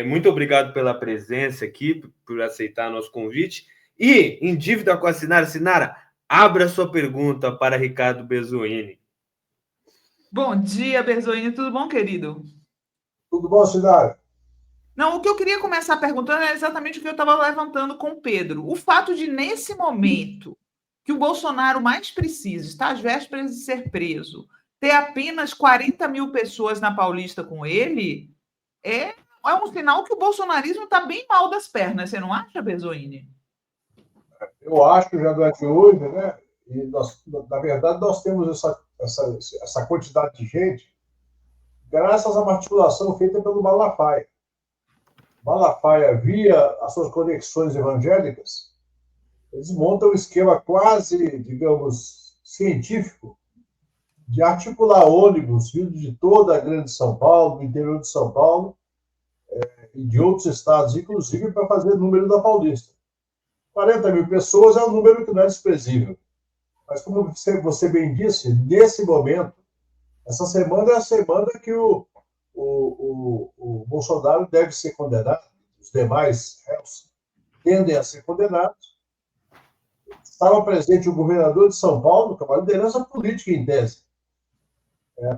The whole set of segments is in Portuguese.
Muito obrigado pela presença aqui, por aceitar nosso convite. E, em dívida com a Sinara, Sinara, abra sua pergunta para Ricardo Berzoini. Bom dia, Berzoini. Tudo bom, querido? Tudo bom, Sinara? Não, o que eu queria começar perguntando é exatamente o que eu estava levantando com o Pedro. O fato de, nesse momento, que o Bolsonaro mais precisa, está às vésperas de ser preso, ter apenas 40 mil pessoas na Paulista com ele, é um sinal que o bolsonarismo está bem mal das pernas, você não acha, Berzoini? Eu acho que já durante hoje, né? E nós, na verdade, nós temos essa quantidade de gente graças a uma articulação feita pelo Malafaia. Malafaia, via as suas conexões evangélicas, eles montam um esquema quase, digamos, científico de articular ônibus vindo de toda a grande São Paulo, do interior de São Paulo, e de outros estados, inclusive, para fazer o número da Paulista. 40 mil pessoas é um número que não é desprezível. Mas, como você bem disse, nesse momento, essa semana é a semana que o Bolsonaro deve ser condenado, os demais réus tendem a ser condenados. Estava presente o governador de São Paulo, que é uma liderança política em tese.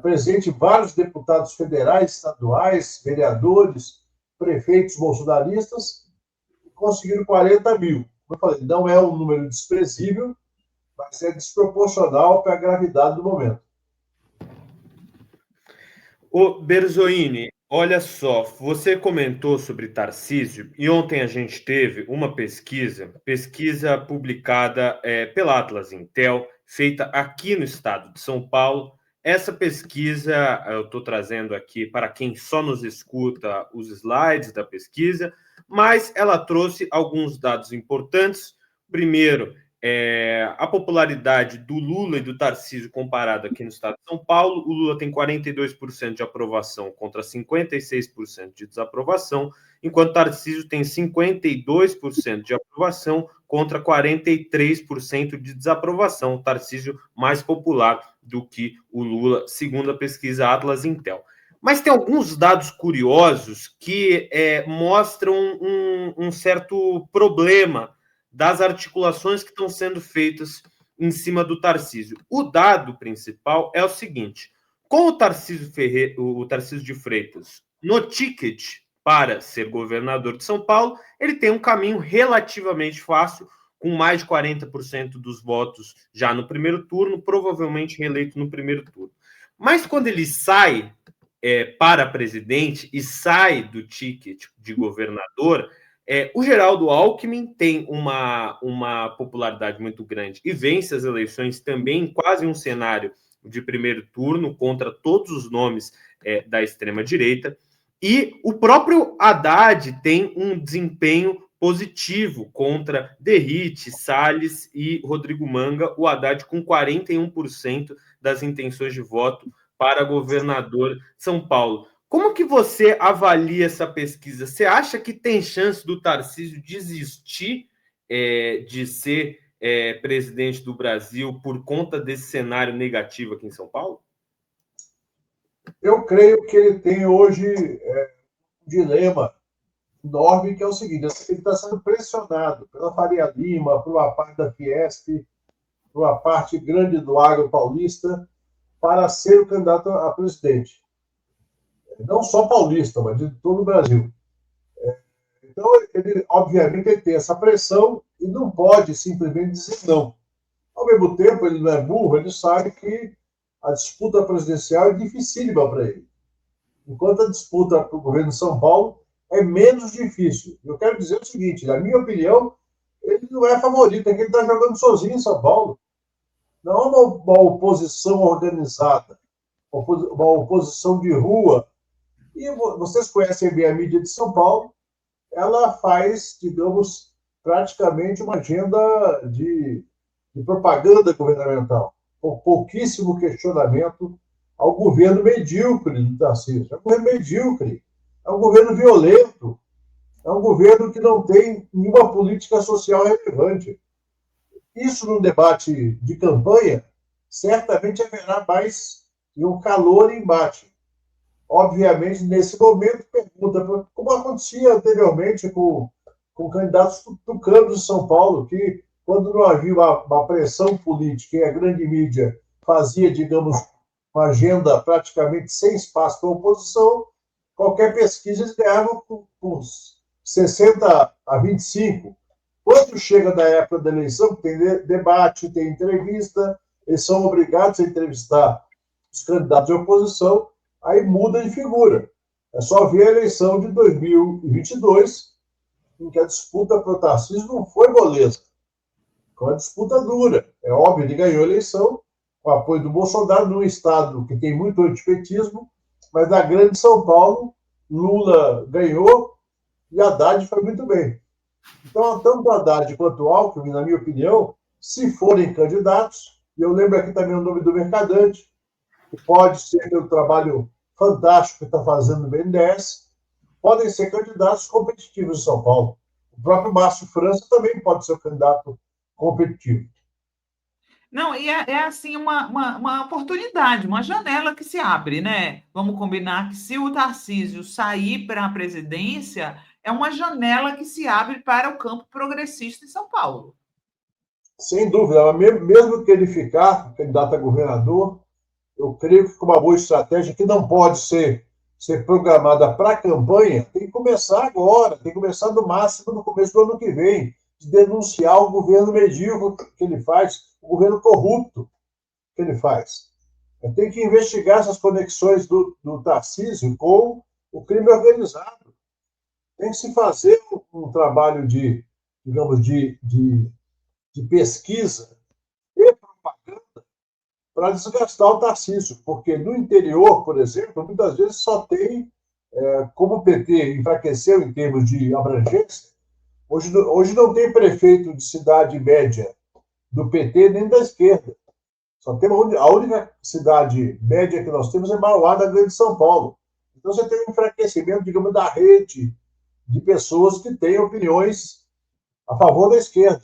Presente vários deputados federais, estaduais, vereadores, prefeitos bolsonaristas, conseguiram 40 mil. Como eu falei, não é um número desprezível, mas é desproporcional para a gravidade do momento. Ô, Berzoini, olha só, você comentou sobre Tarcísio, e ontem a gente teve uma pesquisa publicada pela Atlas Intel, feita aqui no estado de São Paulo. Essa pesquisa, eu estou trazendo aqui para quem só nos escuta os slides da pesquisa, mas ela trouxe alguns dados importantes. Primeiro, a popularidade do Lula e do Tarcísio comparado aqui no estado de São Paulo. O Lula tem 42% de aprovação contra 56% de desaprovação, enquanto o Tarcísio tem 52% de aprovação contra 43% de desaprovação. O Tarcísio mais popular do que o Lula, segundo a pesquisa Atlas Intel. Mas tem alguns dados curiosos que mostram um certo problema das articulações que estão sendo feitas em cima do Tarcísio. O dado principal é o seguinte: com o Tarcísio de Freitas no ticket para ser governador de São Paulo, ele tem um caminho relativamente fácil, com mais de 40% dos votos já no primeiro turno, provavelmente reeleito no primeiro turno. Mas quando ele sai para presidente e sai do ticket de governador, o Geraldo Alckmin tem uma popularidade muito grande e vence as eleições também em quase um cenário de primeiro turno contra todos os nomes da extrema-direita. E o próprio Haddad tem um desempenho positivo contra Derrite, Salles e Rodrigo Manga. O Haddad com 41% das intenções de voto para governador de São Paulo. Como que você avalia essa pesquisa? Você acha que tem chance do Tarcísio desistir de ser presidente do Brasil por conta desse cenário negativo aqui em São Paulo? Eu creio que ele tem hoje um dilema enorme, que é o seguinte: ele está sendo pressionado pela Faria Lima, por uma parte da Fiesp, por uma parte grande do agro paulista, para ser o candidato a presidente. Não só paulista, mas de todo o Brasil. Então, ele, obviamente, ele tem essa pressão e não pode simplesmente dizer não. Ao mesmo tempo, ele não é burro, ele sabe que a disputa presidencial é dificílima para ele. Enquanto a disputa para o governo de São Paulo é menos difícil. Eu quero dizer o seguinte: na minha opinião, ele não é favorito, é que ele está jogando sozinho em São Paulo. Não é uma oposição organizada, uma oposição de rua. E vocês conhecem bem a mídia de São Paulo, ela faz, digamos, praticamente uma agenda de propaganda governamental, com pouquíssimo questionamento ao governo medíocre do Tarcísio. É um governo medíocre, é um governo violento, é um governo que não tem nenhuma política social relevante. Isso, num debate de campanha, certamente haverá mais um calor e embate. obviamente, nesse momento, pergunta, como acontecia anteriormente com candidatos tucanos de São Paulo, que, quando não havia uma pressão política e a grande mídia fazia, digamos, uma agenda praticamente sem espaço para a oposição, qualquer pesquisa eles ganhavam por 60 a 25. Quando chega da época da eleição, tem debate, tem entrevista, eles são obrigados a entrevistar os candidatos de oposição, aí muda de figura. É só ver a eleição de 2022, em que a disputa para o Tarcísio não foi moleza. Foi uma disputa dura. É óbvio, ele ganhou a eleição com o apoio do Bolsonaro, num estado que tem muito antipetismo, mas na grande São Paulo, Lula ganhou e Haddad foi muito bem. Então, tanto Haddad quanto Alckmin, na minha opinião, se forem candidatos, e eu lembro aqui também o nome do Mercadante, que pode ser pelo trabalho fantástico que está fazendo no BNDES, podem ser candidatos competitivos em São Paulo. O próprio Márcio França também pode ser um candidato competitivo. Não, e é assim uma oportunidade, uma janela que se abre, né? Vamos combinar que se o Tarcísio sair para a presidência, é uma janela que se abre para o campo progressista em São Paulo. Sem dúvida, mesmo que ele ficar candidato a governador, eu creio que com uma boa estratégia, que não pode ser programada para a campanha, tem que começar agora, tem que começar no máximo no começo do ano que vem, de denunciar o governo medíocre que ele faz, o governo corrupto que ele faz. Tem que investigar essas conexões do Tarcísio com o crime organizado. Tem que se fazer um trabalho de, digamos, de pesquisa e propaganda para desgastar o Tarcísio, porque no interior, por exemplo, muitas vezes só tem, como o PT enfraqueceu em termos de abrangência, hoje não tem prefeito de cidade média do PT nem da esquerda. Só tem a única cidade média que nós temos é Mauá, da Grande São Paulo. Então você tem um enfraquecimento, digamos, da rede de pessoas que têm opiniões a favor da esquerda.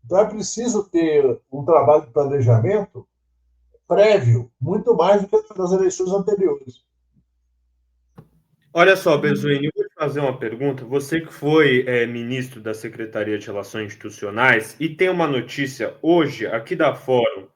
Então é preciso ter um trabalho de planejamento prévio, muito mais do que nas eleições anteriores. Olha só, Bezoini, eu vou te fazer uma pergunta. Você que foi ministro da Secretaria de Relações Institucionais e tem uma notícia hoje aqui da Fórum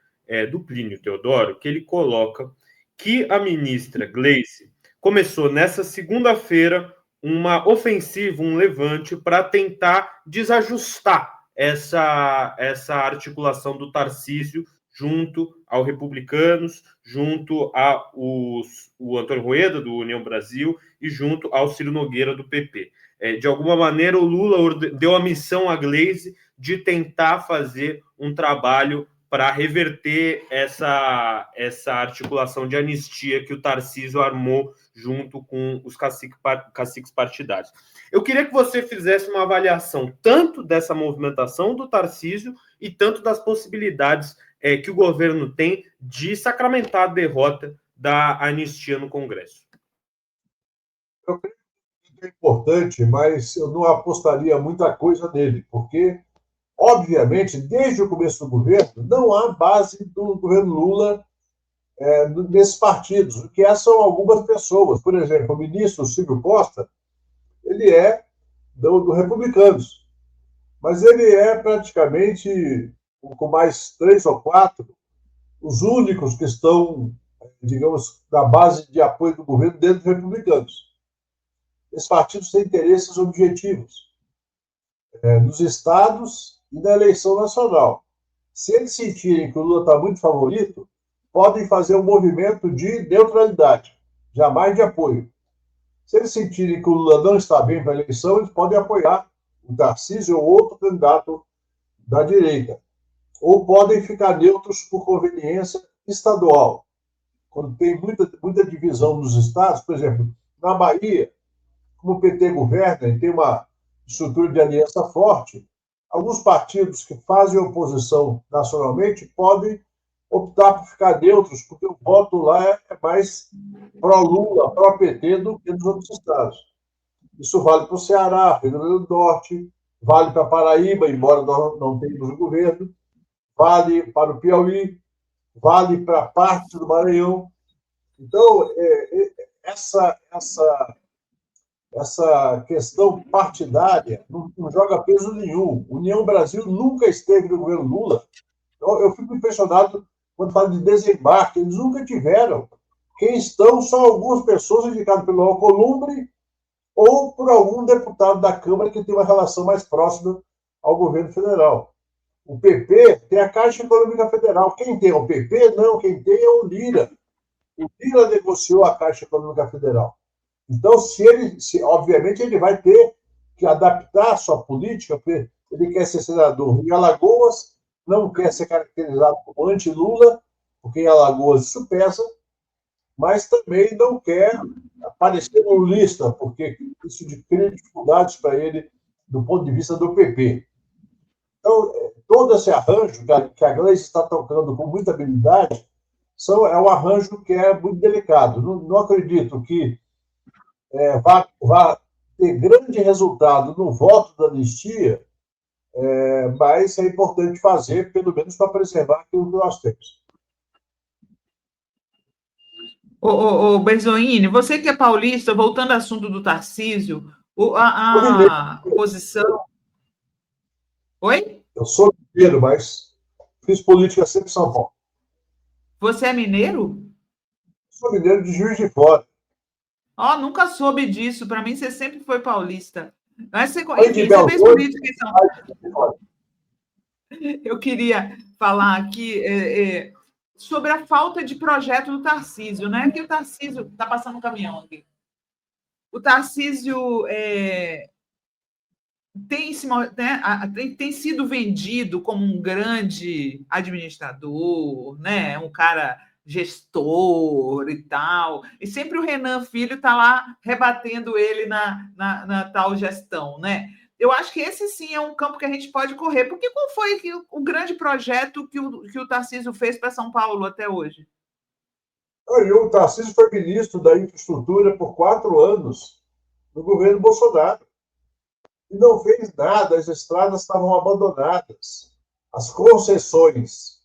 do Plínio Teodoro, que ele coloca que a ministra Gleice começou nessa segunda-feira uma ofensiva, um levante para tentar desajustar essa articulação do Tarcísio junto aos republicanos, junto o Antônio Rueda, do União Brasil, e junto ao Ciro Nogueira, do PP. De alguma maneira, o Lula deu a missão à Gleice de tentar fazer um trabalho para reverter essa articulação de anistia que o Tarcísio armou junto com os caciques partidários. Eu queria que você fizesse uma avaliação tanto dessa movimentação do Tarcísio e tanto das possibilidades que o governo tem de sacramentar a derrota da anistia no Congresso. Eu creio que é importante, mas eu não apostaria muita coisa nele, porque, obviamente, desde o começo do governo, não há base do governo Lula nesses partidos, o que são algumas pessoas. Por exemplo, o ministro Silvio Costa, ele é do Republicanos, mas ele é praticamente, com mais 3 ou 4, os únicos que estão, digamos, na base de apoio do governo dentro dos Republicanos. Esses partidos têm interesses objetivos nos estados e na eleição nacional. Se eles sentirem que o Lula está muito favorito, podem fazer um movimento de neutralidade, jamais de apoio. Se eles sentirem que o Lula não está bem para a eleição, eles podem apoiar o Tarcísio ou outro candidato da direita. Ou podem ficar neutros por conveniência estadual. Quando tem muita divisão nos estados, por exemplo, na Bahia, como o PT governa e tem uma estrutura de aliança forte, alguns partidos que fazem oposição nacionalmente podem optar por ficar neutros, porque o voto lá é mais pró-Lula, pró-PT do que nos outros estados. Isso vale para o Ceará, Rio Grande do Norte, vale para Paraíba, embora nós não tenhamos o governo, vale para o Piauí, vale para parte do Maranhão. Então, essa questão partidária não joga peso nenhum. União Brasil nunca esteve no governo Lula. Eu fico impressionado quando falo de desembarque. Eles nunca tiveram. Quem estão são algumas pessoas indicadas pelo Alcolumbre ou por algum deputado da Câmara que tem uma relação mais próxima ao governo federal. O PP tem a Caixa Econômica Federal. Quem tem o PP? Não, quem tem é o Lira. O Lira negociou a Caixa Econômica Federal. Então, obviamente, ele vai ter que adaptar a sua política, porque ele quer ser senador em Alagoas, não quer ser caracterizado como anti-Lula, porque em Alagoas isso pesa, mas também não quer aparecer lulista, porque isso cria dificuldades para ele do ponto de vista do PP. Então, todo esse arranjo que a Gleice está tocando com muita habilidade é um arranjo que é muito delicado. Não acredito que vá ter grande resultado no voto da anistia, mas é importante fazer, pelo menos para preservar aquilo que nós temos. Ô, Berzoini, você que é paulista, voltando ao assunto do Tarcísio, a oposição... Oi? Eu sou mineiro, mas fiz política sempre em São Paulo. Você é mineiro? Sou mineiro de Juiz de Fora. Nunca soube disso. Para mim, você sempre foi paulista. Mas você fez política em São Paulo. Eu queria falar aqui sobre a falta de projeto do Tarcísio, né? Que o Tarcísio... Está passando um caminhão aqui. O Tarcísio tem sido vendido como um grande administrador, né? Um cara gestor e tal, e sempre o Renan Filho está lá rebatendo ele na tal gestão, né? Eu acho que esse sim é um campo que a gente pode correr, porque qual foi o grande projeto que o Tarcísio fez para São Paulo até hoje? O Tarcísio foi ministro da Infraestrutura por 4 anos no governo Bolsonaro e não fez nada, as estradas estavam abandonadas, as concessões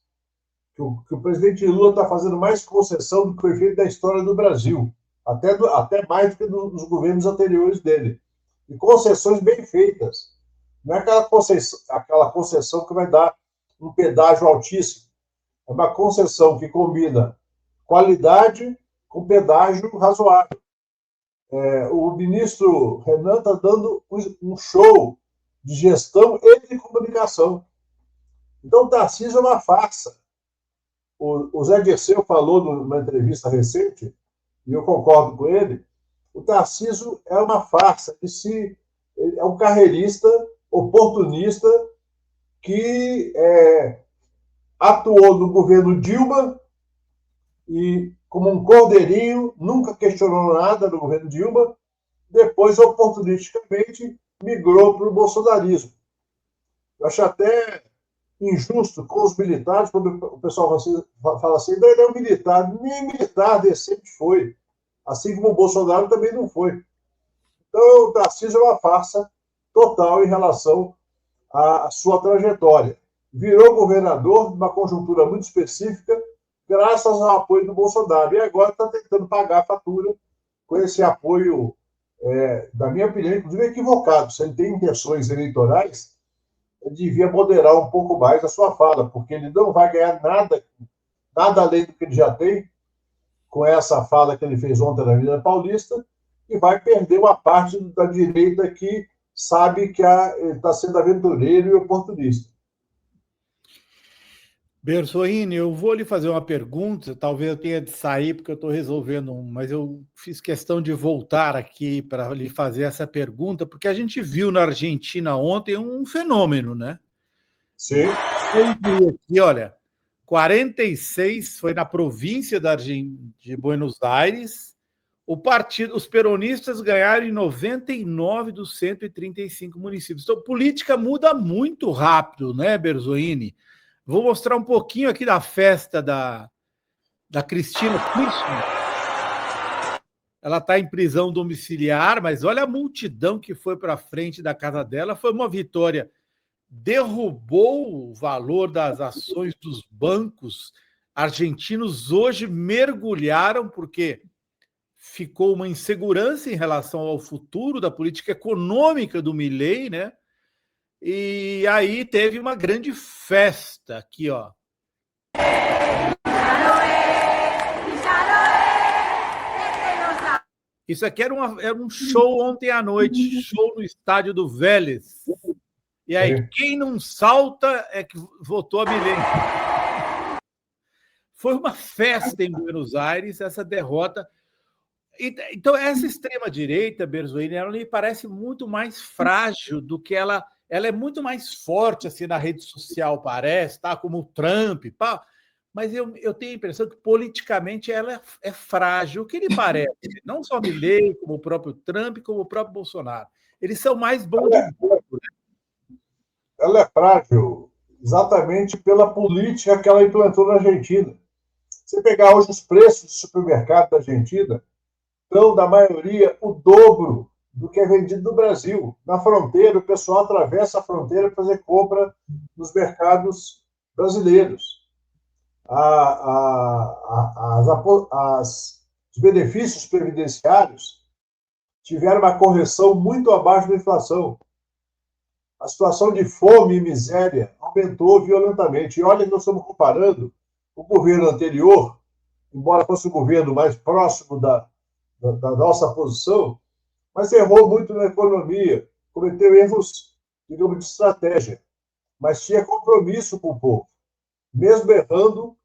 que o presidente Lula está fazendo mais concessão do que foi feito na história do Brasil, até mais do que nos governos anteriores dele. E concessões bem feitas. Não é aquela concessão que vai dar um pedágio altíssimo. É uma concessão que combina qualidade com pedágio razoável. O ministro Renan está dando um show de gestão e de comunicação. Então, o Tarcísio é uma farsa. O Zé Dirceu falou numa entrevista recente, e eu concordo com ele, o Tarcísio é uma farsa, é um carreirista, oportunista, que atuou no governo Dilma e, como um cordeirinho, nunca questionou nada no governo Dilma, depois, oportunisticamente, migrou para o bolsonarismo. Eu acho até injusto com os militares, quando o pessoal fala assim, não, ele é um militar. Nem militar decente foi. Assim como o Bolsonaro também não foi. Então, o Tarcísio é uma farsa total em relação à sua trajetória. Virou governador numa conjuntura muito específica, graças ao apoio do Bolsonaro. E agora está tentando pagar a fatura com esse apoio, na minha opinião, inclusive equivocado. Se ele tem intenções eleitorais, ele devia moderar um pouco mais a sua fala, porque ele não vai ganhar nada além do que ele já tem com essa fala que ele fez ontem na Avenida Paulista, e vai perder uma parte da direita que sabe que ele está sendo aventureiro e oportunista. Berzoini, eu vou lhe fazer uma pergunta, talvez eu tenha de sair porque eu estou resolvendo mas eu fiz questão de voltar aqui para lhe fazer essa pergunta, porque a gente viu na Argentina ontem um fenômeno, né? Sim. Aqui, olha, 46 foi na província de Buenos Aires, os peronistas ganharam em 99 dos 135 municípios. Então, política muda muito rápido, né, Berzoini? Vou mostrar um pouquinho aqui da festa da Cristina Kirchner. Ela está em prisão domiciliar, mas olha a multidão que foi para frente da casa dela. Foi uma vitória. Derrubou o valor das ações dos bancos argentinos. Hoje mergulharam, porque ficou uma insegurança em relação ao futuro da política econômica do Milei, né? E aí teve uma grande festa aqui, ó. Isso aqui era um show ontem à noite, show no estádio do Vélez. E aí, quem não salta é que votou a Milei. Foi uma festa em Buenos Aires, essa derrota. Então, essa extrema-direita, Berzoini, ela me parece muito mais frágil do que ela é muito mais forte assim, na rede social, parece, tá? Como o Trump, pá. Mas eu tenho a impressão que politicamente ela é frágil. O que lhe parece? Não só Milei, como o próprio Trump, como o próprio Bolsonaro. Eles são mais bons de boca, né? Ela é frágil exatamente pela política que ela implantou na Argentina. Se pegar hoje os preços do supermercado da Argentina, estão, da maioria, o dobro do que é vendido no Brasil. Na fronteira, o pessoal atravessa a fronteira para fazer compra nos mercados brasileiros. Os benefícios previdenciários tiveram uma correção muito abaixo da inflação. A situação de fome e miséria aumentou violentamente. E olha que nós estamos comparando o governo anterior, embora fosse o governo mais próximo da nossa posição, mas errou muito na economia, cometeu erros, digamos, de estratégia, mas tinha compromisso com o povo. Mesmo errando,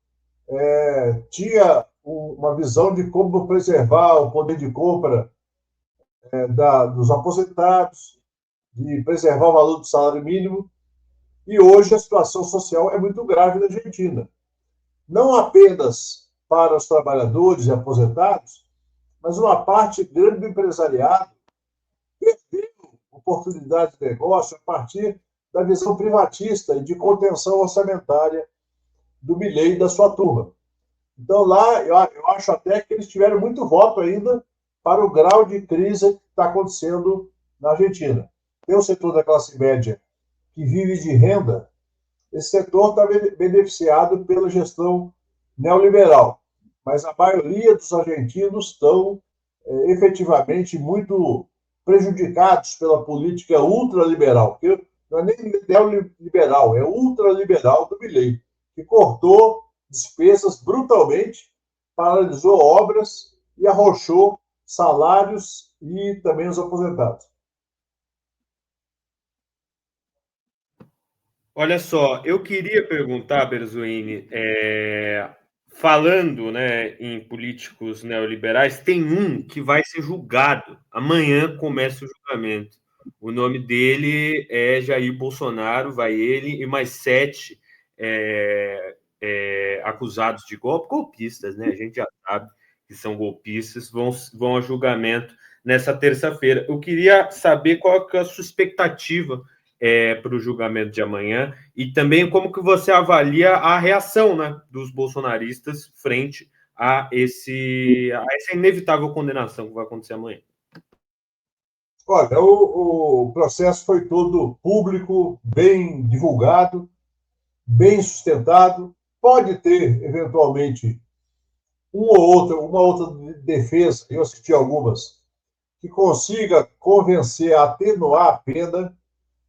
tinha uma visão de como preservar o poder de compra dos aposentados, de preservar o valor do salário mínimo, e hoje a situação social é muito grave na Argentina. Não apenas para os trabalhadores e aposentados, mas uma parte grande do empresariado perdeu oportunidade de negócio a partir da visão privatista e de contenção orçamentária do Milei e da sua turma. Então, lá, eu acho até que eles tiveram muito voto ainda para o grau de crise que está acontecendo na Argentina. Tem o setor da classe média que vive de renda, esse setor está beneficiado pela gestão neoliberal, mas a maioria dos argentinos estão efetivamente muito prejudicados pela política ultraliberal, que não é nem neoliberal, é ultraliberal do Milei, que cortou despesas brutalmente, paralisou obras e arrochou salários e também os aposentados. Olha só, eu queria perguntar, Berzoini, falando, né, em políticos neoliberais, tem um que vai ser julgado. Amanhã começa o julgamento. O nome dele é Jair Bolsonaro, vai ele e mais 7 acusados de golpistas, né? A gente já sabe que são golpistas, vão a julgamento nessa terça-feira. Eu queria saber qual é a sua expectativa para o julgamento de amanhã e também como que você avalia a reação, né, dos bolsonaristas frente a essa inevitável condenação que vai acontecer amanhã. Olha, o processo foi todo público, bem divulgado, bem sustentado. Pode ter, eventualmente, uma outra defesa, eu assisti algumas, que consiga convencer a atenuar a pena,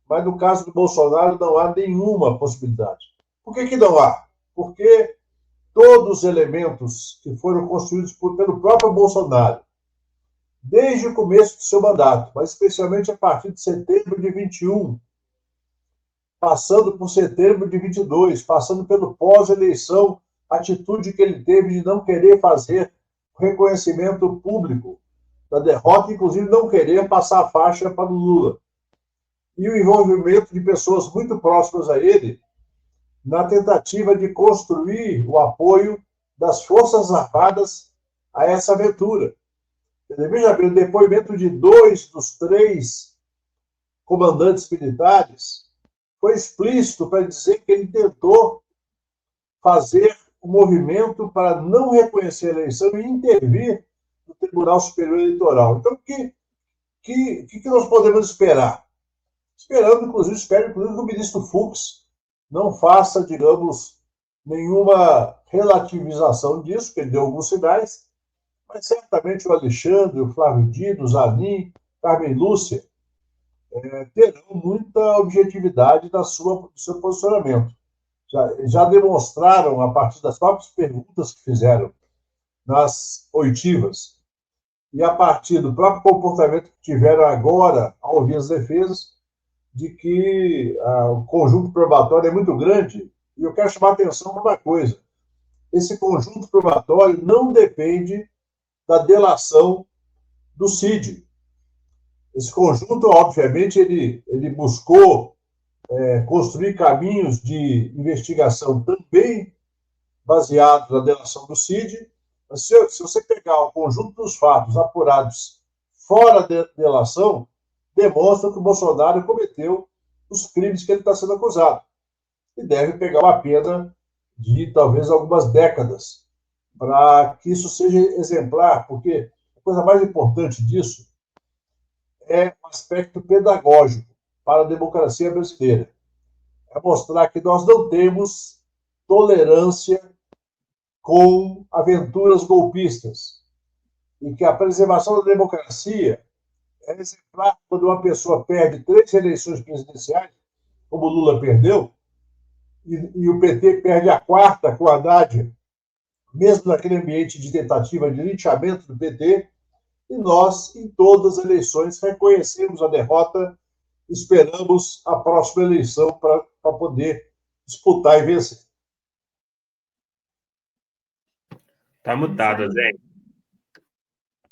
mas no caso do Bolsonaro não há nenhuma possibilidade. Por que não há? Porque todos os elementos que foram construídos pelo próprio Bolsonaro, desde o começo do seu mandato, mas especialmente a partir de setembro de 21, passando por setembro de 22, passando pelo pós-eleição, a atitude que ele teve de não querer fazer o reconhecimento público da derrota, inclusive não querer passar a faixa para o Lula. E o envolvimento de pessoas muito próximas a ele na tentativa de construir o apoio das Forças Armadas a essa aventura. Veja bem, o depoimento de 2 dos 3 comandantes militares foi explícito para dizer que ele tentou fazer um movimento para não reconhecer a eleição e intervir no Tribunal Superior Eleitoral. Então, o que nós podemos esperar? Espero, inclusive, que o ministro Fux não faça, digamos, nenhuma relativização disso, porque ele deu alguns sinais, Mas certamente o Alexandre, o Flávio Dino, o Zanin, Carmen Lúcia, terão muita objetividade do seu posicionamento. Já demonstraram, a partir das próprias perguntas que fizeram nas oitivas, e a partir do próprio comportamento que tiveram agora, ao ouvir as defesas, de que o conjunto probatório é muito grande. E eu quero chamar a atenção para uma coisa. Esse conjunto probatório não depende da delação do Cid. Esse conjunto, obviamente, ele buscou construir caminhos de investigação também baseados na delação do Cid. Mas se você pegar o conjunto dos fatos apurados fora da delação, demonstra que o Bolsonaro cometeu os crimes que ele está sendo acusado. E deve pegar uma pena de talvez algumas décadas para que isso seja exemplar, porque a coisa mais importante disso é o aspecto pedagógico para a democracia brasileira. É mostrar que nós não temos tolerância com aventuras golpistas e que a preservação da democracia é exemplar quando uma pessoa perde 3 eleições presidenciais, como o Lula perdeu, e o PT perde a 4ª com o Haddad, mesmo naquele ambiente de tentativa de linchamento do PT, e nós, em todas as eleições, reconhecemos a derrota, esperamos a próxima eleição para poder disputar e vencer. Tá mutado, Zé.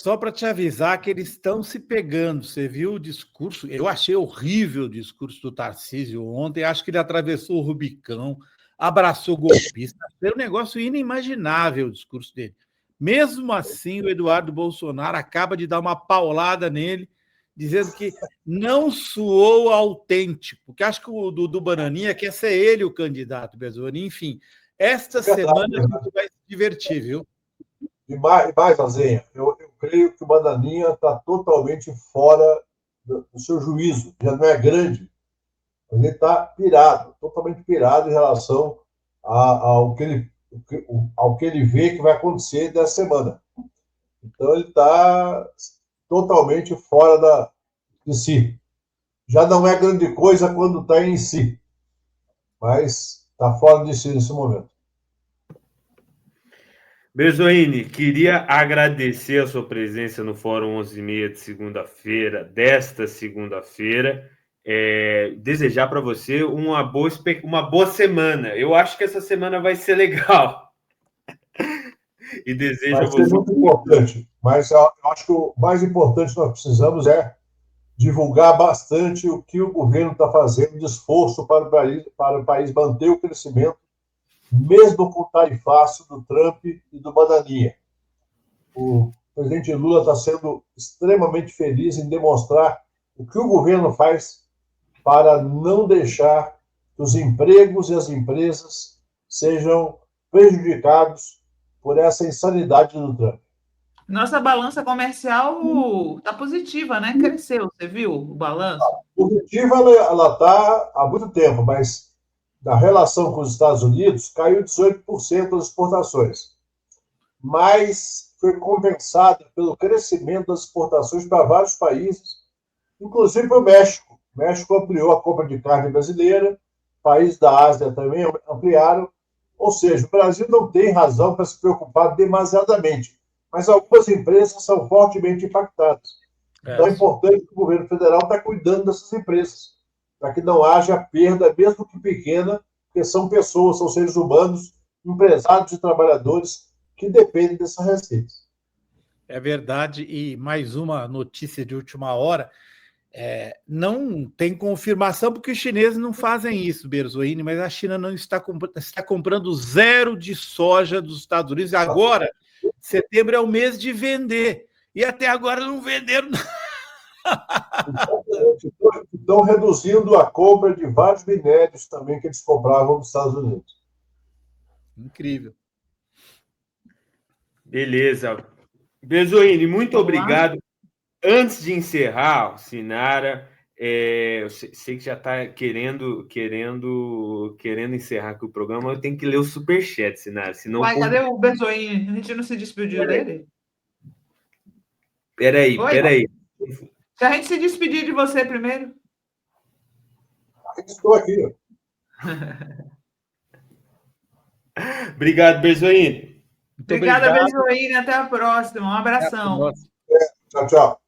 Só para te avisar que eles estão se pegando. Você viu o discurso? Eu achei horrível o discurso do Tarcísio ontem. Acho que ele atravessou o Rubicão, abraçou o golpista. Foi um negócio inimaginável o discurso dele. Mesmo assim, o Eduardo Bolsonaro acaba de dar uma paulada nele, dizendo que não soou autêntico. Porque acho que o do Bananinha quer ser ele o candidato, Bezzoni. Enfim, esta semana a gente vai se divertir, viu? E mais, Azenha, eu creio que o Bananinha está totalmente fora do seu juízo. Já não é grande, mas ele está pirado, totalmente pirado em relação ao que ele vê que vai acontecer dessa semana. Então, ele está totalmente fora de si. Já não é grande coisa quando está em si, mas está fora de si nesse momento. Bezoini, queria agradecer a sua presença no Fórum 11h30 de segunda-feira, desta segunda-feira. Desejar para você uma boa semana. Eu acho que essa semana vai ser legal. E desejo vai a você... ser muito importante, mas eu acho que o mais importante que nós precisamos é divulgar bastante o que o governo está fazendo de esforço para o país manter o crescimento, mesmo com o tarifaço do Trump e do Bananinha. O presidente Lula está sendo extremamente feliz em demonstrar o que o governo faz para não deixar que os empregos e as empresas sejam prejudicados por essa insanidade do Trump. Nossa balança comercial está positiva, né? Cresceu, você viu o balanço? Positiva ela está há muito tempo, mas da relação com os Estados Unidos caiu 18% das exportações. Mas foi compensada pelo crescimento das exportações para vários países, inclusive para o México. O México ampliou a compra de carne brasileira, países da Ásia também ampliaram. Ou seja, o Brasil não tem razão para se preocupar demasiadamente, mas algumas empresas são fortemente impactadas. Então é importante que o governo federal está cuidando dessas empresas, para que não haja perda, mesmo que pequena, porque são pessoas, são seres humanos, empresários e trabalhadores que dependem dessas receitas. É verdade, e mais uma notícia de última hora, não tem confirmação, porque os chineses não fazem isso, Berzolini, mas a China não está comprando zero de soja dos Estados Unidos. Agora, setembro é o mês de vender, e até agora não venderam nada. Estão reduzindo a compra de vários minérios também que eles compravam dos Estados Unidos. Incrível. Beleza. Bezoini, muito obrigado. Antes de encerrar, Sinara, eu sei que já está querendo encerrar aqui o programa, eu tenho que ler o superchat, Sinara. Senão cadê o Bezoini? A gente não se despediu dele? Peraí. Se a gente se despedir de você primeiro. Estou aqui. Obrigado, Berzoini. Obrigada, Berzoini. Até a próxima. Um abração. Nossa. Tchau, tchau.